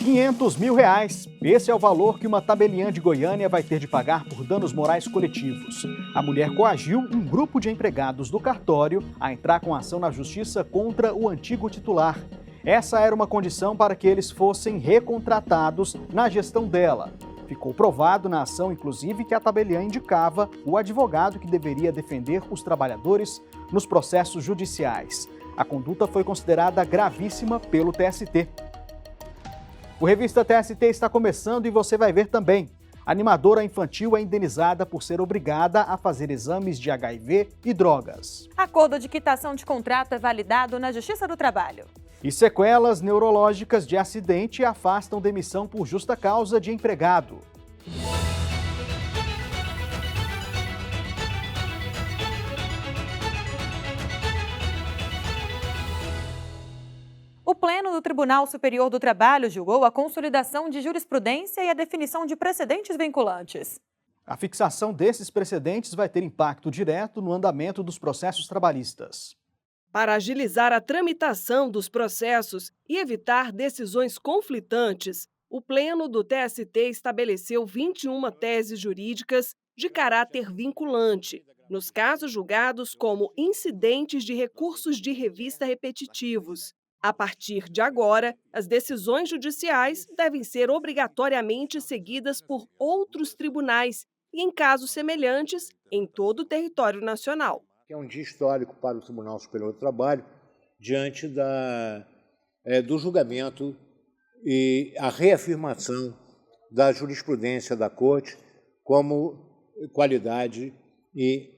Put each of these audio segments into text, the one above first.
R$ 500 mil. Esse é o valor que uma tabeliã de Goiânia vai ter de pagar por danos morais coletivos. A mulher coagiu um grupo de empregados do cartório a entrar com ação na justiça contra o antigo titular. Essa era uma condição para que eles fossem recontratados na gestão dela. Ficou provado na ação, inclusive, que a tabeliã indicava o advogado que deveria defender os trabalhadores nos processos judiciais. A conduta foi considerada gravíssima pelo TST. O Revista TST está começando e você vai ver também. A animadora infantil é indenizada por ser obrigada a fazer exames de HIV e drogas. Acordo de quitação de contrato é validado na Justiça do Trabalho. E sequelas neurológicas de acidente afastam demissão por justa causa de empregado. O Pleno do Tribunal Superior do Trabalho julgou a consolidação de jurisprudência e a definição de precedentes vinculantes. A fixação desses precedentes vai ter impacto direto no andamento dos processos trabalhistas. Para agilizar a tramitação dos processos e evitar decisões conflitantes, o Pleno do TST estabeleceu 21 teses jurídicas de caráter vinculante, nos casos julgados como incidentes de recursos de revista repetitivos. A partir de agora, as decisões judiciais devem ser obrigatoriamente seguidas por outros tribunais e, em casos semelhantes, em todo o território nacional. É um dia histórico para o Tribunal Superior do Trabalho, diante do julgamento e a reafirmação da jurisprudência da Corte como qualidade e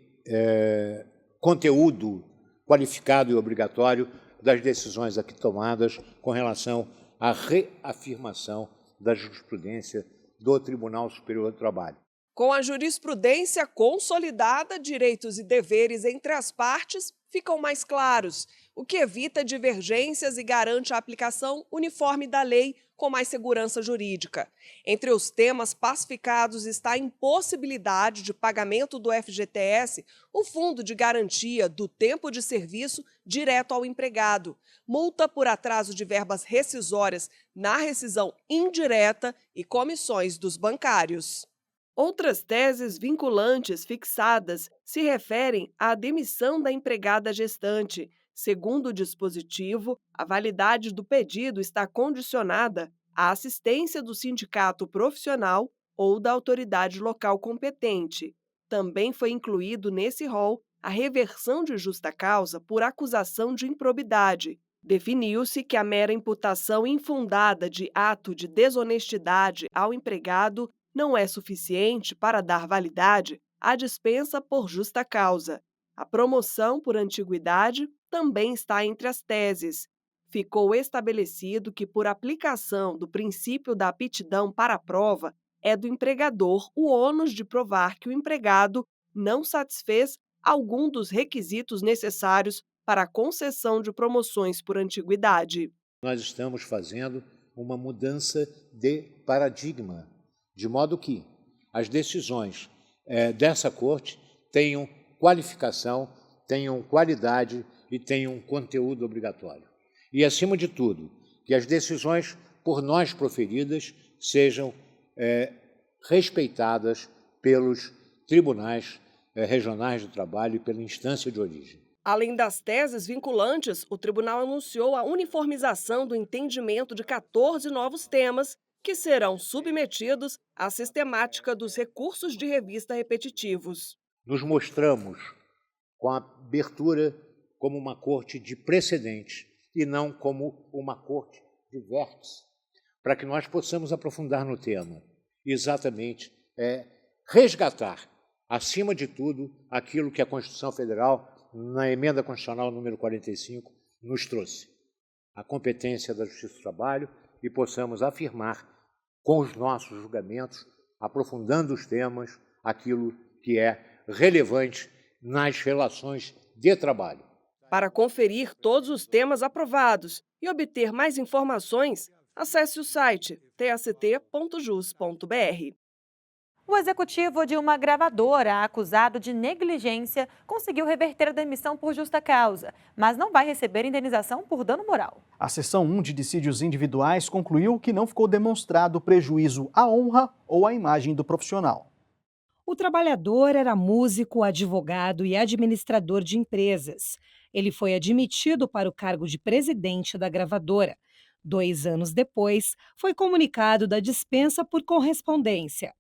conteúdo qualificado e obrigatório das decisões aqui tomadas com relação à reafirmação da jurisprudência do Tribunal Superior do Trabalho. Com a jurisprudência consolidada, direitos e deveres entre as partes ficam mais claros, o que evita divergências e garante a aplicação uniforme da lei com mais segurança jurídica. Entre os temas pacificados está a impossibilidade de pagamento do FGTS, o Fundo de Garantia do Tempo de Serviço direto ao empregado, multa por atraso de verbas rescisórias na rescisão indireta e comissões dos bancários. Outras teses vinculantes fixadas se referem à demissão da empregada gestante. Segundo o dispositivo, a validade do pedido está condicionada à assistência do sindicato profissional ou da autoridade local competente. Também foi incluído nesse rol a reversão de justa causa por acusação de improbidade. Definiu-se que a mera imputação infundada de ato de desonestidade ao empregado não é suficiente para dar validade à dispensa por justa causa. A promoção por antiguidade também está entre as teses. Ficou estabelecido que, por aplicação do princípio da aptidão para a prova, é do empregador o ônus de provar que o empregado não satisfez algum dos requisitos necessários para a concessão de promoções por antiguidade. Nós estamos fazendo uma mudança de paradigma, de modo que as decisões dessa Corte tenham qualificação, tenham qualidade e tenham conteúdo obrigatório. E, acima de tudo, que as decisões por nós proferidas sejam respeitadas pelos tribunais regionais do trabalho e pela instância de origem. Além das teses vinculantes, o tribunal anunciou a uniformização do entendimento de 14 novos temas que serão submetidos à sistemática dos recursos de revista repetitivos. Nos mostramos com a abertura como uma corte de precedente e não como uma corte de vértice, para que nós possamos aprofundar no tema. Exatamente, resgatar, acima de tudo, aquilo que a Constituição Federal, na emenda constitucional número 45, nos trouxe. A competência da Justiça do Trabalho e possamos afirmar com os nossos julgamentos, aprofundando os temas, aquilo que é relevante nas relações de trabalho. Para conferir todos os temas aprovados e obter mais informações, acesse o site tst.jus.br. O executivo de uma gravadora, acusado de negligência, conseguiu reverter a demissão por justa causa, mas não vai receber indenização por dano moral. A seção 1 de dissídios individuais concluiu que não ficou demonstrado prejuízo à honra ou à imagem do profissional. O trabalhador era músico, advogado e administrador de empresas. Ele foi admitido para o cargo de presidente da gravadora. 2 anos depois, foi comunicado da dispensa por correspondência.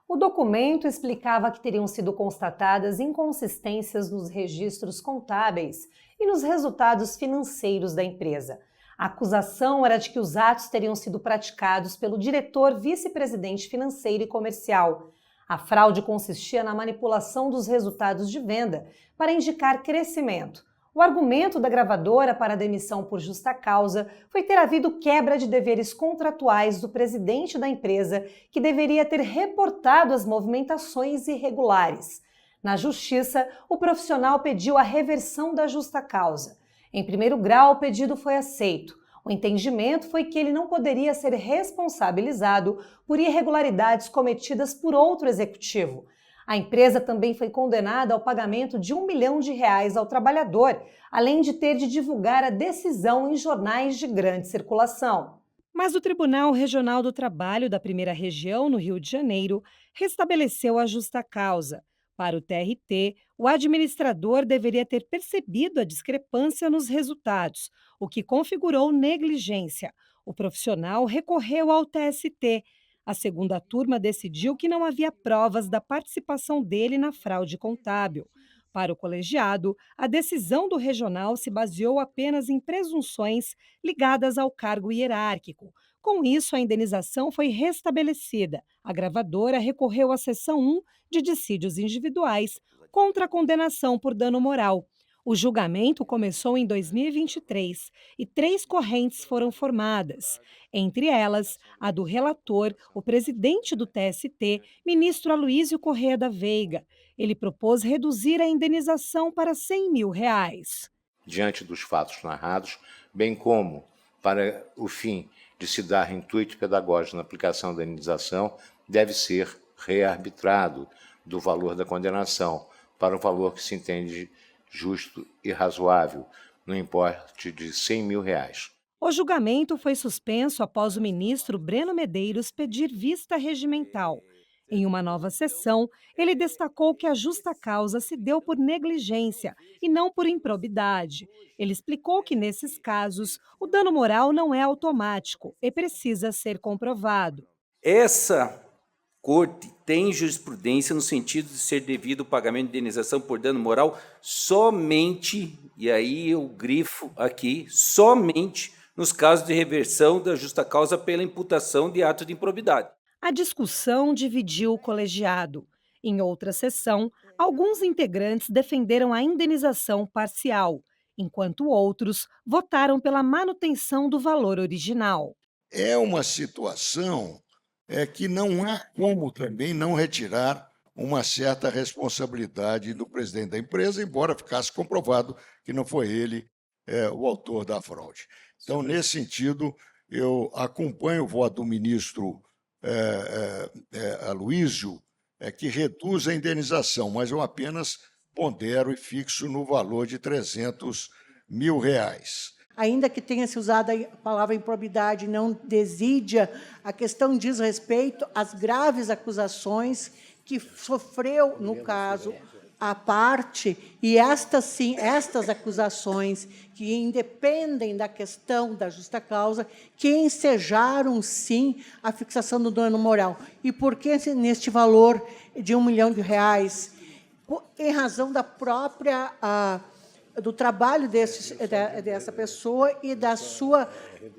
O documento explicava que teriam sido constatadas inconsistências nos registros contábeis e nos resultados financeiros da empresa. A acusação era de que os atos teriam sido praticados pelo diretor vice-presidente financeiro e comercial. A fraude consistia na manipulação dos resultados de venda para indicar crescimento. O argumento da gravadora para a demissão por justa causa foi ter havido quebra de deveres contratuais do presidente da empresa, que deveria ter reportado as movimentações irregulares. Na justiça, o profissional pediu a reversão da justa causa. Em primeiro grau, o pedido foi aceito. O entendimento foi que ele não poderia ser responsabilizado por irregularidades cometidas por outro executivo. A empresa também foi condenada ao pagamento de R$ 1 milhão ao trabalhador, além de ter de divulgar a decisão em jornais de grande circulação. Mas o Tribunal Regional do Trabalho da Primeira Região, no Rio de Janeiro, restabeleceu a justa causa. Para o TRT, o administrador deveria ter percebido a discrepância nos resultados, o que configurou negligência. O profissional recorreu ao TST. A segunda turma decidiu que não havia provas da participação dele na fraude contábil. Para o colegiado, a decisão do regional se baseou apenas em presunções ligadas ao cargo hierárquico. Com isso, a indenização foi restabelecida. A gravadora recorreu à seção 1 de dissídios individuais contra a condenação por dano moral. O julgamento começou em 2023 e 3 correntes foram formadas, entre elas a do relator, o presidente do TST, ministro Aloísio Corrêa da Veiga. Ele propôs reduzir a indenização para R$ 100 mil. Diante dos fatos narrados, bem como para o fim de se dar intuito pedagógico na aplicação da indenização, deve ser rearbitrado do valor da condenação para o valor que se entende justo e razoável, no importe de R$ 100 mil. O julgamento foi suspenso após o ministro Breno Medeiros pedir vista regimental. Em uma nova sessão, ele destacou que a justa causa se deu por negligência e não por improbidade. Ele explicou que, nesses casos, o dano moral não é automático e precisa ser comprovado. Essa Corte tem jurisprudência no sentido de ser devido o pagamento de indenização por dano moral somente, e aí eu grifo aqui, somente nos casos de reversão da justa causa pela imputação de ato de improbidade. A discussão dividiu o colegiado. Em outra sessão, alguns integrantes defenderam a indenização parcial, enquanto outros votaram pela manutenção do valor original. É uma situação que não há como também não retirar uma certa responsabilidade do presidente da empresa, embora ficasse comprovado que não foi ele o autor da fraude. Então, nesse sentido, eu acompanho o voto do ministro Aloísio, que reduz a indenização, mas eu apenas pondero e fixo no valor de R$ 300 mil. Ainda que tenha se usado a palavra improbidade, não desídia, a questão diz respeito às graves acusações que sofreu, no caso, a parte, e estas acusações que independem da questão da justa causa, que ensejaram, sim, a fixação do dano moral. E por que neste valor de R$ 1 milhão? Em razão da própria do trabalho dessa pessoa e da sua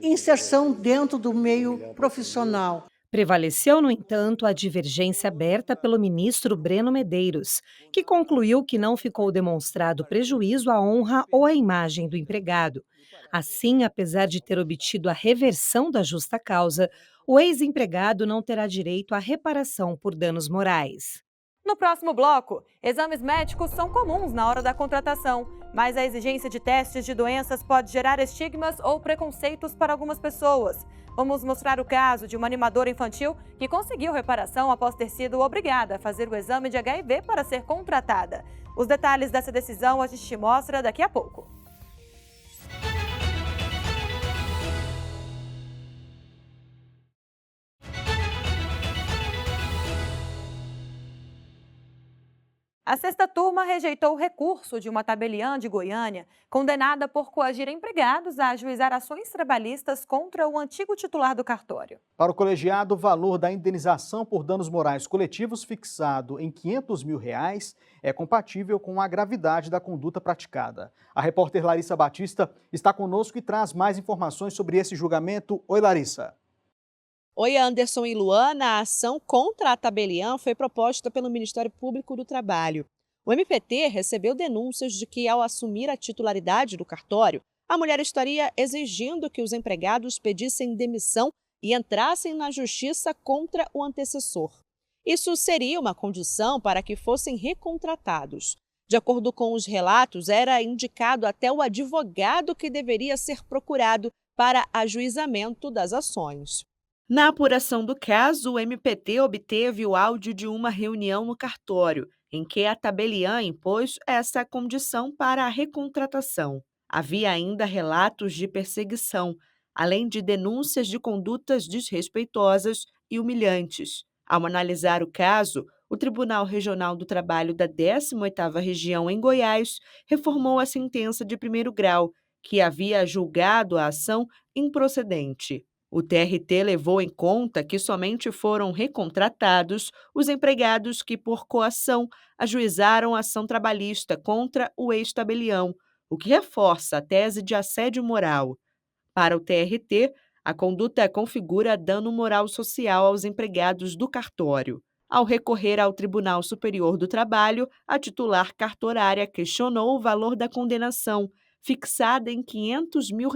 inserção dentro do meio profissional. Prevaleceu, no entanto, a divergência aberta pelo ministro Breno Medeiros, que concluiu que não ficou demonstrado prejuízo à honra ou à imagem do empregado. Assim, apesar de ter obtido a reversão da justa causa, o ex-empregado não terá direito à reparação por danos morais. No próximo bloco, exames médicos são comuns na hora da contratação, mas a exigência de testes de doenças pode gerar estigmas ou preconceitos para algumas pessoas. Vamos mostrar o caso de uma animadora infantil que conseguiu reparação após ter sido obrigada a fazer o exame de HIV para ser contratada. Os detalhes dessa decisão a gente te mostra daqui a pouco. A sexta turma rejeitou o recurso de uma tabeliã de Goiânia, condenada por coagir empregados a ajuizar ações trabalhistas contra o antigo titular do cartório. Para o colegiado, o valor da indenização por danos morais coletivos fixado em R$ 500 mil é compatível com a gravidade da conduta praticada. A repórter Larissa Batista está conosco e traz mais informações sobre esse julgamento. Oi, Larissa. Oi, Anderson e Luana. A ação contra a tabeliã foi proposta pelo Ministério Público do Trabalho. O MPT recebeu denúncias de que, ao assumir a titularidade do cartório, a mulher estaria exigindo que os empregados pedissem demissão e entrassem na justiça contra o antecessor. Isso seria uma condição para que fossem recontratados. De acordo com os relatos, era indicado até o advogado que deveria ser procurado para ajuizamento das ações. Na apuração do caso, o MPT obteve o áudio de uma reunião no cartório, em que a tabeliã impôs essa condição para a recontratação. Havia ainda relatos de perseguição, além de denúncias de condutas desrespeitosas e humilhantes. Ao analisar o caso, o Tribunal Regional do Trabalho da 18ª Região em Goiás reformou a sentença de primeiro grau, que havia julgado a ação improcedente. O TRT levou em conta que somente foram recontratados os empregados que, por coação, ajuizaram ação trabalhista contra o ex-tabelião, o que reforça a tese de assédio moral. Para o TRT, a conduta configura dano moral social aos empregados do cartório. Ao recorrer ao Tribunal Superior do Trabalho, a titular cartorária questionou o valor da condenação, fixada em R$ 500 mil.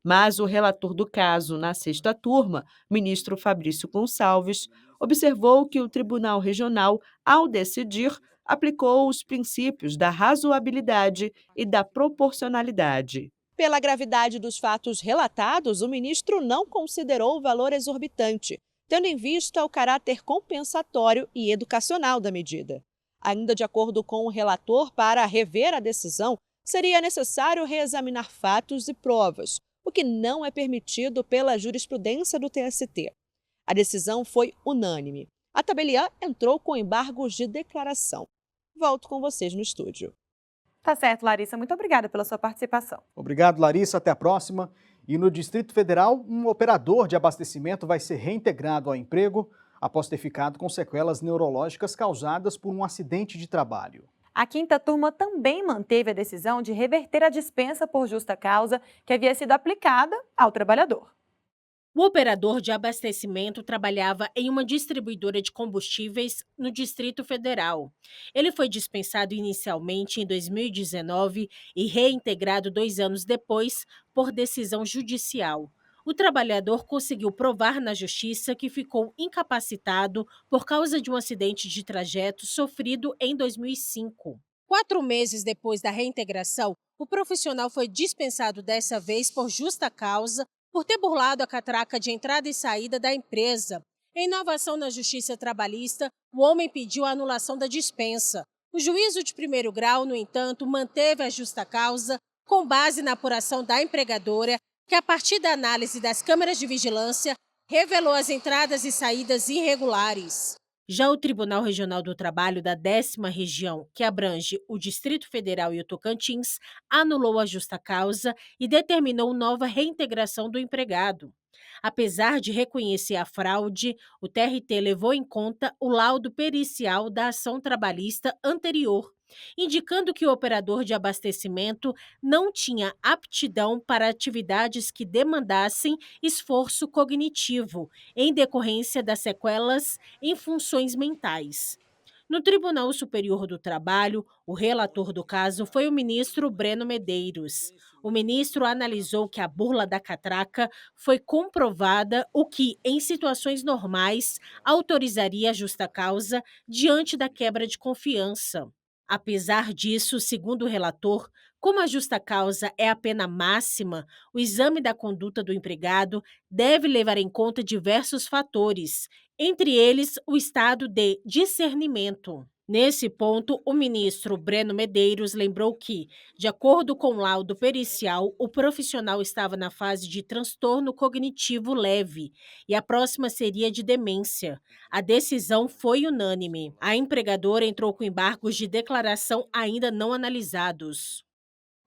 Mas o relator do caso, na sexta turma, ministro Fabrício Gonçalves, observou que o Tribunal Regional, ao decidir, aplicou os princípios da razoabilidade e da proporcionalidade. Pela gravidade dos fatos relatados, o ministro não considerou o valor exorbitante, tendo em vista o caráter compensatório e educacional da medida. Ainda de acordo com o relator, para rever a decisão, seria necessário reexaminar fatos e provas, o que não é permitido pela jurisprudência do TST. A decisão foi unânime. A tabeliã entrou com embargos de declaração. Volto com vocês no estúdio. Tá certo, Larissa. Muito obrigada pela sua participação. Obrigado, Larissa. Até a próxima. E no Distrito Federal, um operador de abastecimento vai ser reintegrado ao emprego após ter ficado com sequelas neurológicas causadas por um acidente de trabalho. A quinta turma também manteve a decisão de reverter a dispensa por justa causa que havia sido aplicada ao trabalhador. O operador de abastecimento trabalhava em uma distribuidora de combustíveis no Distrito Federal. Ele foi dispensado inicialmente em 2019 e reintegrado 2 anos depois por decisão judicial. O trabalhador conseguiu provar na justiça que ficou incapacitado por causa de um acidente de trajeto sofrido em 2005. 4 meses depois da reintegração, o profissional foi dispensado dessa vez por justa causa por ter burlado a catraca de entrada e saída da empresa. Em inovação na Justiça Trabalhista, o homem pediu a anulação da dispensa. O juízo de primeiro grau, no entanto, manteve a justa causa com base na apuração da empregadora, que, a partir da análise das câmeras de vigilância, revelou as entradas e saídas irregulares. Já o Tribunal Regional do Trabalho da 10ª Região, que abrange o Distrito Federal e o Tocantins, anulou a justa causa e determinou nova reintegração do empregado. Apesar de reconhecer a fraude, o TRT levou em conta o laudo pericial da ação trabalhista anterior, indicando que o operador de abastecimento não tinha aptidão para atividades que demandassem esforço cognitivo, em decorrência das sequelas em funções mentais. No Tribunal Superior do Trabalho, o relator do caso foi o ministro Breno Medeiros. O ministro analisou que a burla da catraca foi comprovada, o que, em situações normais, autorizaria a justa causa diante da quebra de confiança. Apesar disso, segundo o relator, como a justa causa é a pena máxima, o exame da conduta do empregado deve levar em conta diversos fatores, entre eles o estado de discernimento. Nesse ponto, o ministro Breno Medeiros lembrou que, de acordo com o laudo pericial, o profissional estava na fase de transtorno cognitivo leve e a próxima seria de demência. A decisão foi unânime. A empregadora entrou com embargos de declaração ainda não analisados.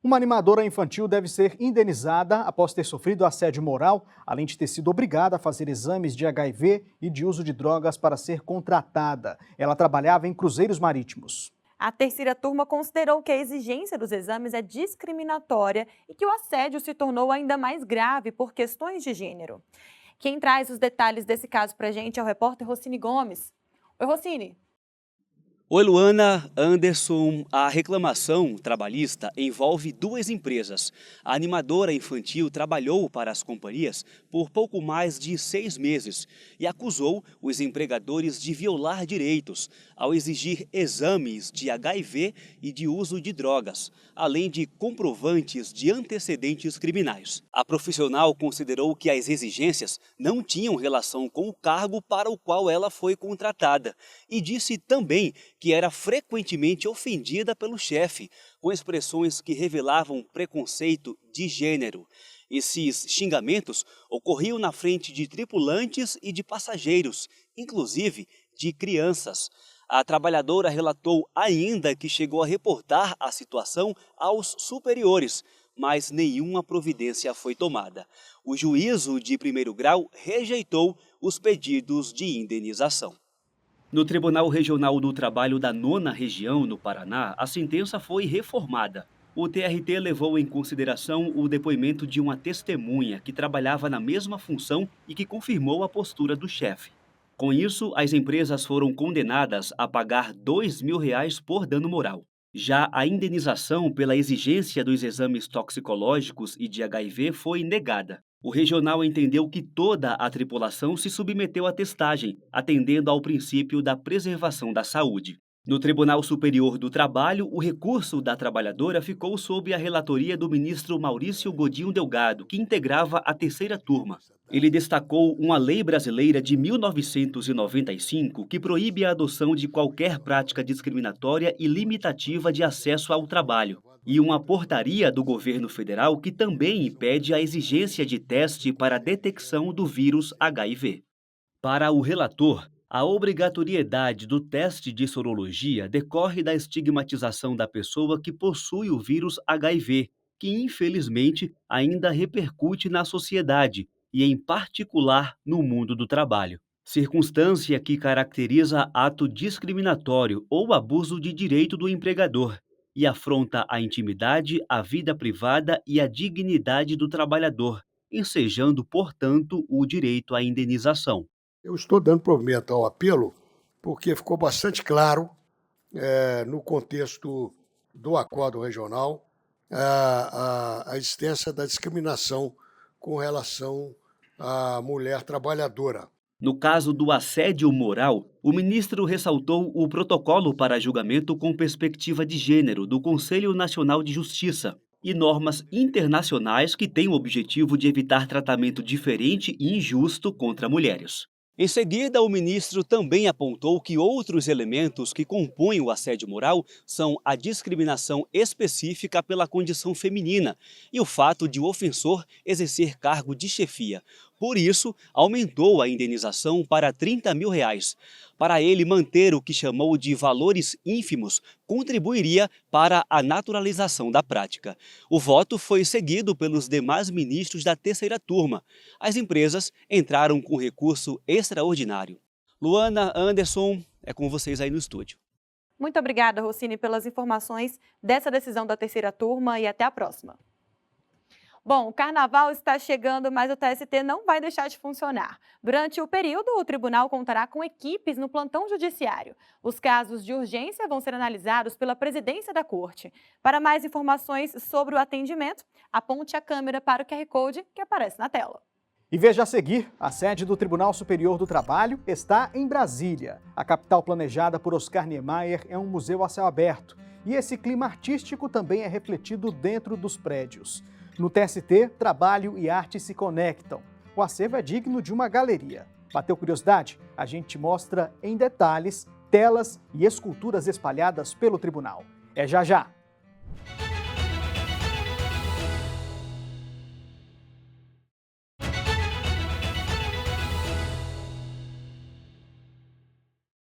Uma animadora infantil deve ser indenizada após ter sofrido assédio moral, além de ter sido obrigada a fazer exames de HIV e de uso de drogas para ser contratada. Ela trabalhava em cruzeiros marítimos. A terceira turma considerou que a exigência dos exames é discriminatória e que o assédio se tornou ainda mais grave por questões de gênero. Quem traz os detalhes desse caso para a gente é o repórter Rossini Gomes. Oi, Rossini. Oi, Luana, Anderson. A reclamação trabalhista envolve duas empresas. A animadora infantil trabalhou para as companhias por pouco mais de 6 meses e acusou os empregadores de violar direitos ao exigir exames de HIV e de uso de drogas, além de comprovantes de antecedentes criminais. A profissional considerou que as exigências não tinham relação com o cargo para o qual ela foi contratada e disse também que era frequentemente ofendida pelo chefe, com expressões que revelavam preconceito de gênero. Esses xingamentos ocorriam na frente de tripulantes e de passageiros, inclusive de crianças. A trabalhadora relatou ainda que chegou a reportar a situação aos superiores, mas nenhuma providência foi tomada. O juízo de primeiro grau rejeitou os pedidos de indenização. No Tribunal Regional do Trabalho da 9ª Região, no Paraná, a sentença foi reformada. O TRT levou em consideração o depoimento de uma testemunha que trabalhava na mesma função e que confirmou a postura do chefe. Com isso, as empresas foram condenadas a pagar R$ 2.000 por dano moral. Já a indenização pela exigência dos exames toxicológicos e de HIV foi negada. O regional entendeu que toda a tripulação se submeteu à testagem, atendendo ao princípio da preservação da saúde. No Tribunal Superior do Trabalho, o recurso da trabalhadora ficou sob a relatoria do ministro Maurício Godinho Delgado, que integrava a terceira turma. Ele destacou uma lei brasileira de 1995 que proíbe a adoção de qualquer prática discriminatória e limitativa de acesso ao trabalho, e uma portaria do governo federal que também impede a exigência de teste para a detecção do vírus HIV. Para o relator, a obrigatoriedade do teste de sorologia decorre da estigmatização da pessoa que possui o vírus HIV, que infelizmente ainda repercute na sociedade e, em particular, no mundo do trabalho. Circunstância que caracteriza ato discriminatório ou abuso de direito do empregador e afronta a intimidade, a vida privada e a dignidade do trabalhador, ensejando, portanto, o direito à indenização. Eu estou dando provimento ao apelo porque ficou bastante claro, no contexto do acordo regional, a existência da discriminação com relação à mulher trabalhadora. No caso do assédio moral, o ministro ressaltou o protocolo para julgamento com perspectiva de gênero do Conselho Nacional de Justiça e normas internacionais que têm o objetivo de evitar tratamento diferente e injusto contra mulheres. Em seguida, o ministro também apontou que outros elementos que compõem o assédio moral são a discriminação específica pela condição feminina e o fato de o ofensor exercer cargo de chefia. Por isso, aumentou a indenização para R$ 30.000. Para ele, manter o que chamou de valores ínfimos contribuiria para a naturalização da prática. O voto foi seguido pelos demais ministros da terceira turma. As empresas entraram com recurso extraordinário. Luana, Anderson, é com vocês aí no estúdio. Muito obrigada, Rossini, pelas informações dessa decisão da terceira turma e até a próxima. Bom, o carnaval está chegando, mas o TST não vai deixar de funcionar. Durante o período, o tribunal contará com equipes no plantão judiciário. Os casos de urgência vão ser analisados pela presidência da corte. Para mais informações sobre o atendimento, aponte a câmera para o QR Code que aparece na tela. E veja a seguir, a sede do Tribunal Superior do Trabalho está em Brasília. A capital planejada por Oscar Niemeyer é um museu a céu aberto. E esse clima artístico também é refletido dentro dos prédios. No TST, trabalho e arte se conectam. O acervo é digno de uma galeria. Bateu curiosidade? A gente mostra em detalhes telas e esculturas espalhadas pelo tribunal. É já já!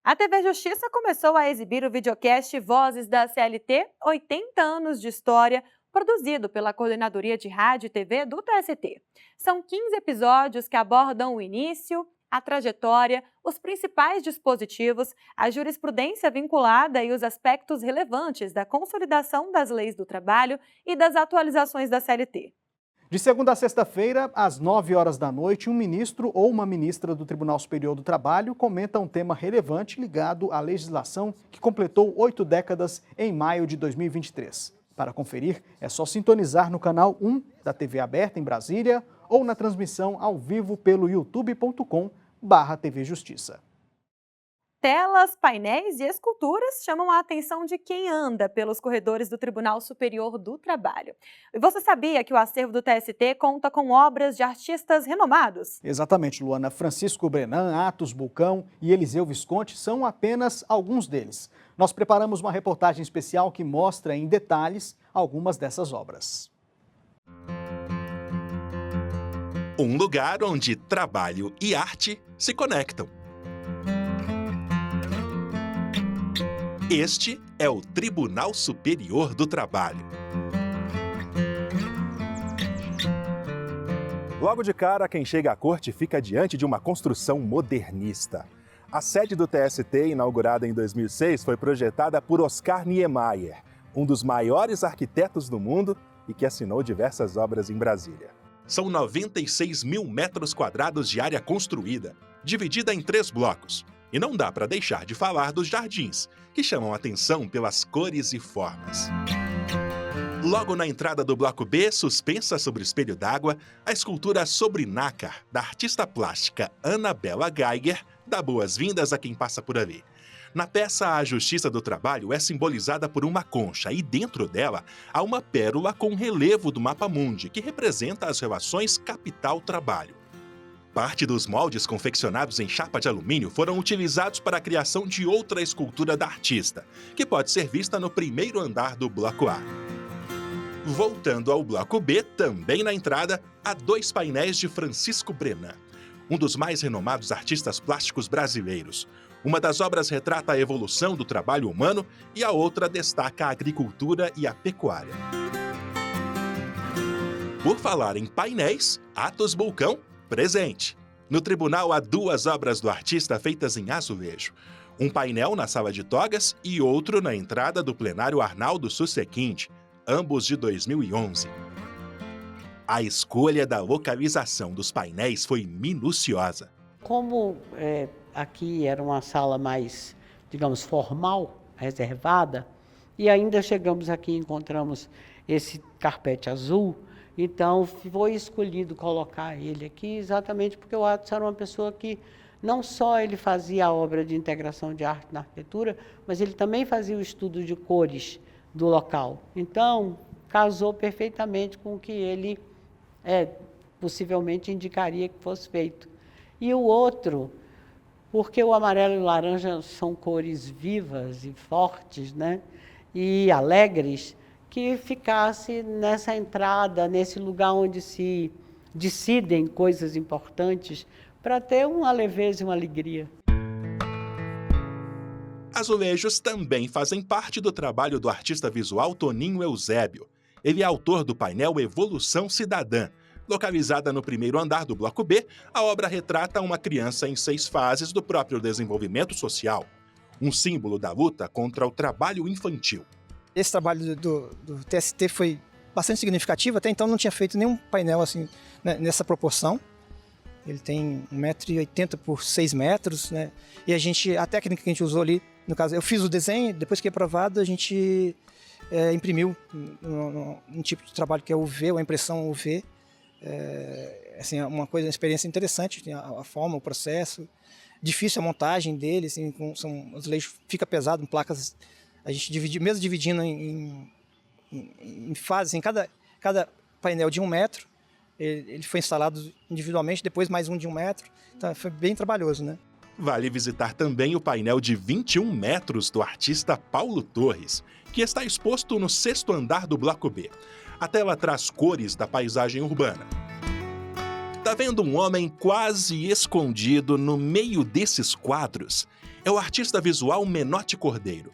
A TV Justiça começou a exibir o videocast Vozes da CLT, 80 anos de história, produzido pela Coordenadoria de Rádio e TV do TST. São 15 episódios que abordam o início, a trajetória, os principais dispositivos, a jurisprudência vinculada e os aspectos relevantes da consolidação das leis do trabalho e das atualizações da CLT. De segunda a sexta-feira, às 9 horas da noite, um ministro ou uma ministra do Tribunal Superior do Trabalho comenta um tema relevante ligado à legislação que completou 8 décadas em maio de 2023. Para conferir, é só sintonizar no canal 1 da TV Aberta em Brasília ou na transmissão ao vivo pelo youtube.com/TV Justiça. Telas, painéis e esculturas chamam a atenção de quem anda pelos corredores do Tribunal Superior do Trabalho. E você sabia que o acervo do TST conta com obras de artistas renomados? Exatamente, Luana. Francisco Brenan, Atos Bulcão e Eliseu Visconti são apenas alguns deles. Nós preparamos uma reportagem especial que mostra em detalhes algumas dessas obras. Um lugar onde trabalho e arte se conectam. Este é o Tribunal Superior do Trabalho. Logo de cara, quem chega à corte fica diante de uma construção modernista. A sede do TST, inaugurada em 2006, foi projetada por Oscar Niemeyer, um dos maiores arquitetos do mundo e que assinou diversas obras em Brasília. São 96 mil metros quadrados de área construída, dividida em 3 blocos. E não dá para deixar de falar dos jardins, que chamam a atenção pelas cores e formas. Logo na entrada do bloco B, suspensa sobre o espelho d'água, a escultura Sobre Nácar, da artista plástica Anabela Geiger, dá boas-vindas a quem passa por ali. Na peça, a Justiça do Trabalho é simbolizada por uma concha e dentro dela há uma pérola com relevo do mapa mundi, que representa as relações capital-trabalho. Parte dos moldes confeccionados em chapa de alumínio foram utilizados para a criação de outra escultura da artista, que pode ser vista no primeiro andar do bloco A. Voltando ao bloco B, também na entrada, há 2 painéis de Francisco Brenan, um dos mais renomados artistas plásticos brasileiros. Uma das obras retrata a evolução do trabalho humano e a outra destaca a agricultura e a pecuária. Por falar em painéis, Atos Bulcão, presente. No tribunal há 2 obras do artista feitas em azulejo. Um painel na sala de togas e outro na entrada do plenário Arnaldo Susequinte, ambos de 2011. A escolha da localização dos painéis foi minuciosa. Como aqui era uma sala mais, digamos, formal, reservada, e ainda chegamos aqui e encontramos esse carpete azul, então foi escolhido colocar ele aqui exatamente porque o Atos era uma pessoa que não só ele fazia a obra de integração de arte na arquitetura, mas ele também fazia o estudo de cores do local. Então, casou perfeitamente com o que ele possivelmente indicaria que fosse feito. E o outro, porque o amarelo e o laranja são cores vivas e fortes, né? E alegres, que ficasse nessa entrada, nesse lugar onde se decidem coisas importantes, para ter uma leveza e uma alegria. Azulejos também fazem parte do trabalho do artista visual Toninho Eusébio. Ele é autor do painel Evolução Cidadã. Localizada no primeiro andar do bloco B, a obra retrata uma criança em 6 fases do próprio desenvolvimento social, um símbolo da luta contra o trabalho infantil. Esse trabalho do TST foi bastante significativo. Até então não tinha feito nenhum painel assim, né, nessa proporção. Ele tem 1,80 m por 6 metros, né? E a técnica que a gente usou ali, no caso, eu fiz o desenho, depois que é aprovado, a gente imprimiu um tipo de trabalho que é UV, ou a impressão UV. Assim, uma experiência interessante, tem a forma, o processo. Difícil a montagem dele, assim, os leitos fica pesado em placas. A gente mesmo dividindo em fases, em cada painel de 1 metro, ele foi instalado individualmente, depois mais um de 1 metro. Então foi bem trabalhoso, né? Vale visitar também o painel de 21 metros do artista Paulo Torres, que está exposto no 6º andar do Bloco B. A tela traz cores da paisagem urbana. Tá vendo um homem quase escondido no meio desses quadros? É o artista visual Menotti Cordeiro.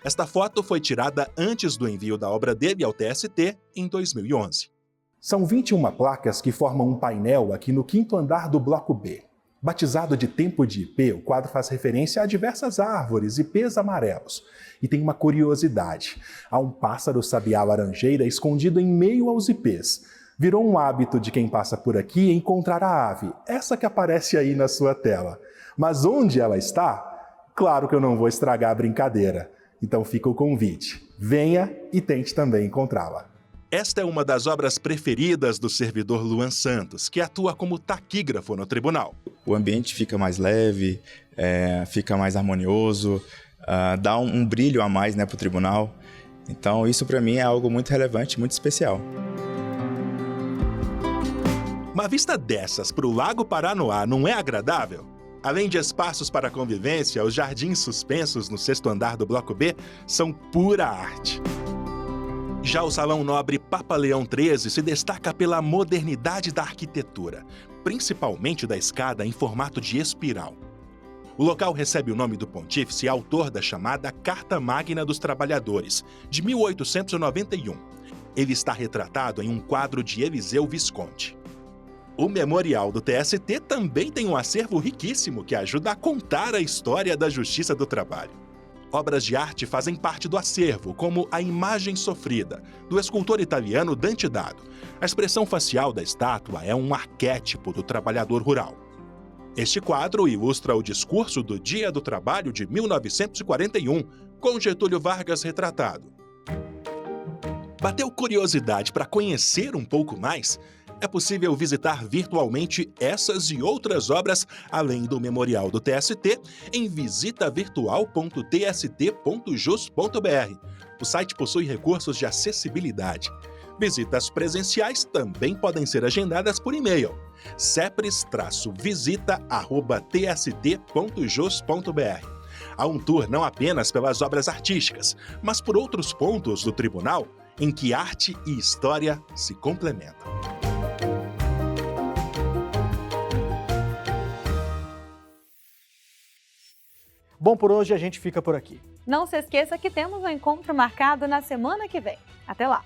Esta foto foi tirada antes do envio da obra dele ao TST em 2011. São 21 placas que formam um painel aqui no 5º andar do Bloco B. Batizado de Tempo de IP, o quadro faz referência a diversas árvores e ipês amarelos. E tem uma curiosidade: há um pássaro sabiá laranjeira escondido em meio aos ipês. Virou um hábito de quem passa por aqui encontrar a ave, essa que aparece aí na sua tela. Mas onde ela está? Claro que eu não vou estragar a brincadeira. Então fica o convite. Venha e tente também encontrá-la. Esta é uma das obras preferidas do servidor Luan Santos, que atua como taquígrafo no tribunal. O ambiente fica mais leve, fica mais harmonioso, dá um brilho a mais, né, para o tribunal. Então isso para mim é algo muito relevante, muito especial. Uma vista dessas para o Lago Paranoá não é agradável? Além de espaços para convivência, os jardins suspensos no 6º andar do Bloco B são pura arte. Já o Salão Nobre Papa Leão XIII se destaca pela modernidade da arquitetura, principalmente da escada em formato de espiral. O local recebe o nome do pontífice autor da chamada Carta Magna dos Trabalhadores, de 1891. Ele está retratado em um quadro de Eliseu Visconti. O Memorial do TST também tem um acervo riquíssimo que ajuda a contar a história da Justiça do Trabalho. Obras de arte fazem parte do acervo, como A Imagem Sofrida, do escultor italiano Dante Dado. A expressão facial da estátua é um arquétipo do trabalhador rural. Este quadro ilustra o discurso do Dia do Trabalho de 1941, com Getúlio Vargas retratado. Bateu curiosidade para conhecer um pouco mais? É possível visitar virtualmente essas e outras obras, além do Memorial do TST, em visitavirtual.tst.jus.br. O site possui recursos de acessibilidade. Visitas presenciais também podem ser agendadas por e-mail: cepres-visita@tst.jus.br. Há um tour não apenas pelas obras artísticas, mas por outros pontos do tribunal, em que arte e história se complementam. Bom, por hoje a gente fica por aqui. Não se esqueça que temos um encontro marcado na semana que vem. Até lá!